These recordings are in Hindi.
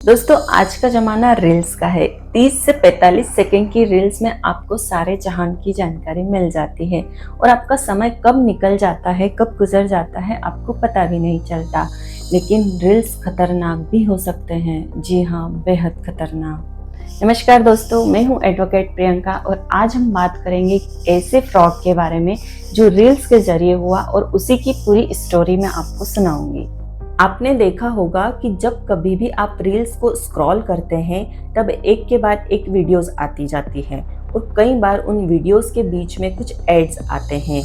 दोस्तों आज का ज़माना रील्स का है। 30 से 45 सेकंड की रील्स में आपको सारे जहान की जानकारी मिल जाती है और आपका समय कब निकल जाता है, कब गुजर जाता है, आपको पता भी नहीं चलता। लेकिन रील्स खतरनाक भी हो सकते हैं। जी हाँ, बेहद खतरनाक। नमस्कार दोस्तों, मैं हूँ एडवोकेट प्रियंका और आज हम बात करेंगे एक ऐसे फ्रॉड के बारे में जो रील्स के जरिए हुआ और उसी की पूरी स्टोरी मैं आपको सुनाऊंगी। आपने देखा होगा कि जब कभी भी आप रील्स को स्क्रॉल करते हैं तब एक के बाद एक वीडियोस आती जाती हैं और कई बार उन वीडियोस के बीच में कुछ एड्स आते हैं।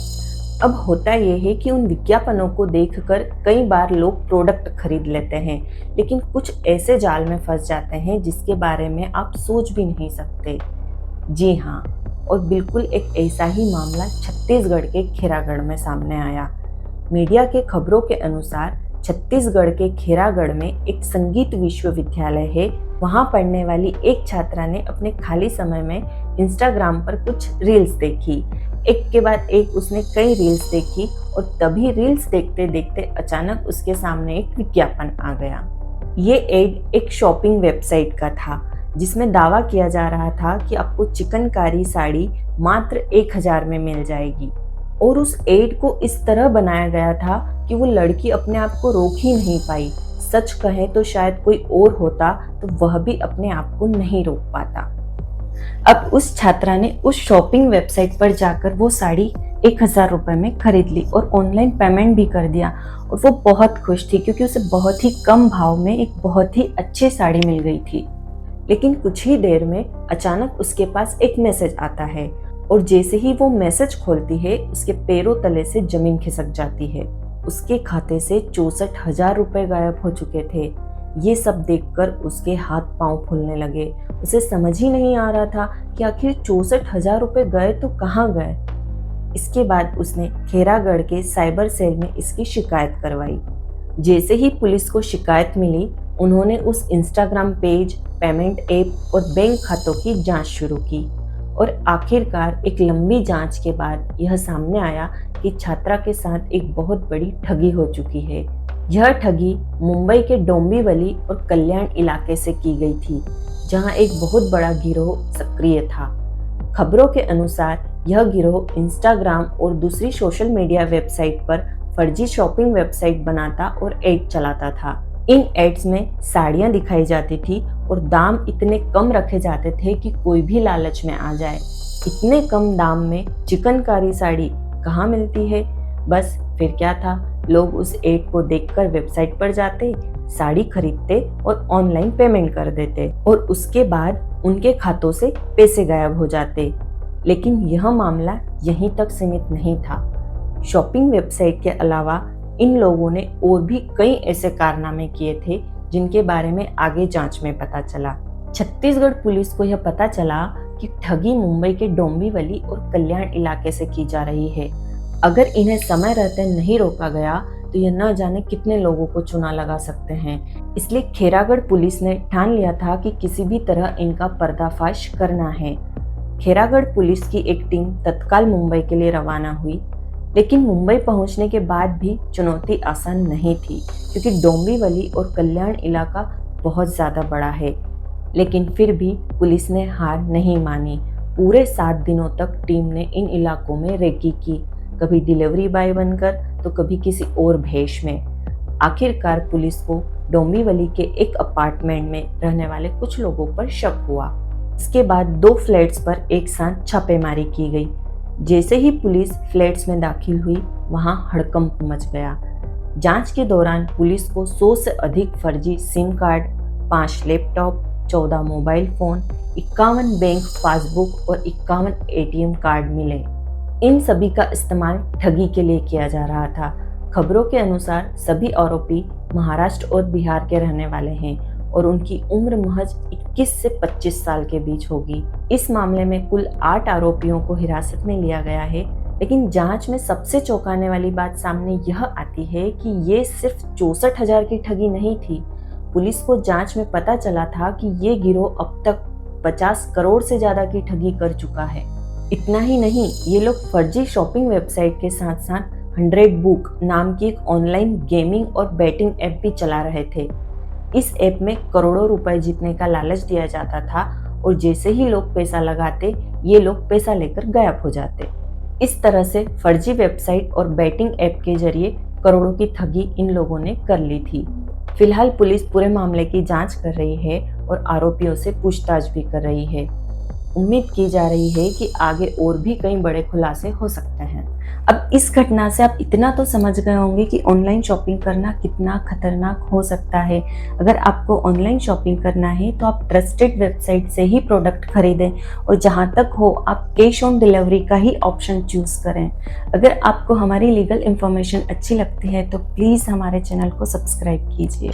अब होता यह है कि उन विज्ञापनों को देखकर कई बार लोग प्रोडक्ट खरीद लेते हैं, लेकिन कुछ ऐसे जाल में फंस जाते हैं जिसके बारे में आप सोच भी नहीं सकते। जी हाँ, और बिल्कुल एक ऐसा ही मामला छत्तीसगढ़ के खेरागढ़ में सामने आया। मीडिया के खबरों के अनुसार छत्तीसगढ़ के खेरागढ़ में एक संगीत विश्वविद्यालय है। वहां पढ़ने वाली एक छात्रा ने अपने खाली समय में इंस्टाग्राम पर कुछ रील्स देखी। एक के बाद एक उसने कई रील्स देखी और तभी रील्स देखते देखते अचानक उसके सामने एक विज्ञापन आ गया। ये एड एक शॉपिंग वेबसाइट का था जिसमें दावा किया जा रहा था कि आपको चिकनकारी साड़ी मात्र 1000 में मिल जाएगी। और उस एड को इस तरह बनाया गया था कि वो लड़की अपने आप को रोक ही नहीं पाई। सच कहें तो शायद कोई और होता तो वह भी अपने आप को नहीं रोक पाता। अब उस छात्रा ने उस शॉपिंग वेबसाइट पर जाकर वो साड़ी 1000 रुपए में खरीद ली और ऑनलाइन पेमेंट भी कर दिया। और वो बहुत खुश थी क्योंकि उसे बहुत ही कम भाव में एक बहुत ही अच्छी साड़ी मिल गई थी। लेकिन कुछ ही देर में अचानक उसके पास एक मैसेज आता है और जैसे ही वो मैसेज खोलती है उसके पैरों तले से जमीन खिसक जाती है। उसके खाते से 64,000 रुपए गायब हो चुके थे। ये सब देखकर उसके हाथ पांव फूलने लगे। उसे समझ ही नहीं आ रहा था कि आखिर 64,000 रुपए गए तो कहाँ गए। इसके बाद उसने खेरागढ़ के साइबर सेल में इसकी शिकायत करवाई। जैसे ही पुलिस को शिकायत मिली, उन्होंने उस इंस्टाग्राम पेज, पेमेंट ऐप और बैंक खातों की जांच शुरू की और आखिरकार एक लंबी जांच के बाद यह सामने आया कि छात्रा के साथ एक बहुत बड़ी ठगी हो चुकी है। यह ठगी मुंबई के डोंबिवली और कल्याण इलाके से की गई थी, जहां एक बहुत बड़ा गिरोह सक्रिय था। खबरों के अनुसार यह गिरोह इंस्टाग्राम और दूसरी सोशल मीडिया वेबसाइट पर फर्जी शॉपिंग वेबसाइट बनाता और एड चलाता था। इन एड्स में साड़ियां दिखाई जाती थी और दाम इतने कम रखे जाते थे कि कोई भी लालच में आ जाए। इतने कम दाम में चिकनकारी साड़ी कहाँ मिलती है? बस फिर क्या था, लोग उस एड को देखकर वेबसाइट पर जाते, साड़ी खरीदते और ऑनलाइन पेमेंट कर देते और उसके बाद उनके खातों से पैसे गायब हो जाते। लेकिन यह मामला यहीं तक सीमित नहीं था। शॉपिंग वेबसाइट के अलावा इन लोगों ने और भी कई ऐसे कारनामे किए थे जिनके बारे में आगे जांच में पता चला। छत्तीसगढ़ पुलिस को यह पता चला कि ठगी मुंबई के डोंबिवली और कल्याण इलाके से की जा रही है। अगर इन्हें समय रहते नहीं रोका गया तो यह न जाने कितने लोगों को चुना लगा सकते हैं। इसलिए खेरागढ़ पुलिस ने ठान लिया था कि किसी भी तरह इनका पर्दाफाश करना है। खेरागढ़ पुलिस की एक टीम तत्काल मुंबई के लिए रवाना हुई। लेकिन मुंबई पहुंचने के बाद भी चुनौती आसान नहीं थी, क्योंकि डोंबिवली और कल्याण इलाका बहुत ज़्यादा बड़ा है। लेकिन फिर भी पुलिस ने हार नहीं मानी। पूरे 7 दिनों तक टीम ने इन इलाकों में रेकी की, कभी डिलीवरी बॉय बनकर तो कभी किसी और भेष में। आखिरकार पुलिस को डोंबिवली के एक अपार्टमेंट में रहने वाले कुछ लोगों पर शक हुआ। इसके बाद 2 फ्लैट्स पर एक साथ छापेमारी की गई। जैसे ही पुलिस फ्लैट्स में दाखिल हुई, वहां हड़कंप मच गया। जांच के दौरान पुलिस को 100 से अधिक फर्जी SIM card, 5 laptop, 14 mobile phone, 51 bank passbook और 51 एटीएम कार्ड मिले। इन सभी का इस्तेमाल ठगी के लिए किया जा रहा था। खबरों के अनुसार सभी आरोपी महाराष्ट्र और बिहार के रहने वाले हैं और उनकी उम्र महज 21 से 25 साल के बीच होगी। इस मामले में कुल 8 आरोपियों को हिरासत में लिया गया है। लेकिन जांच में सबसे चौंकाने वाली बात सामने यह आती है कि ये सिर्फ 64,000 की ठगी नहीं थी। पुलिस को जांच में पता चला था कि ये गिरोह अब तक 50 करोड़ से ज्यादा की ठगी कर चुका है। इतना ही नहीं, ये लोग फर्जी शॉपिंग वेबसाइट के साथ साथ 100 बुक नाम की एक ऑनलाइन गेमिंग और बैटिंग ऐप भी चला रहे थे। इस ऐप में करोड़ों रुपए जीतने का लालच दिया जाता था और जैसे ही लोग पैसा लगाते, ये लोग पैसा लेकर गायब हो जाते। इस तरह से फर्जी वेबसाइट और बैटिंग ऐप के जरिए करोड़ों की ठगी इन लोगों ने कर ली थी। फिलहाल पुलिस पूरे मामले की जांच कर रही है और आरोपियों से पूछताछ भी कर रही है। उम्मीद की जा रही है कि आगे और भी कई बड़े खुलासे हो सकते हैं। अब इस घटना से आप इतना तो समझ गए होंगे कि ऑनलाइन शॉपिंग करना कितना खतरनाक हो सकता है। अगर आपको ऑनलाइन शॉपिंग करना है तो आप ट्रस्टेड वेबसाइट से ही प्रोडक्ट खरीदें और जहां तक हो आप कैश ऑन डिलीवरी का ही ऑप्शन चूज करें। अगर आपको हमारी लीगल इन्फॉर्मेशन अच्छी लगती है तो प्लीज़ हमारे चैनल को सब्सक्राइब कीजिए।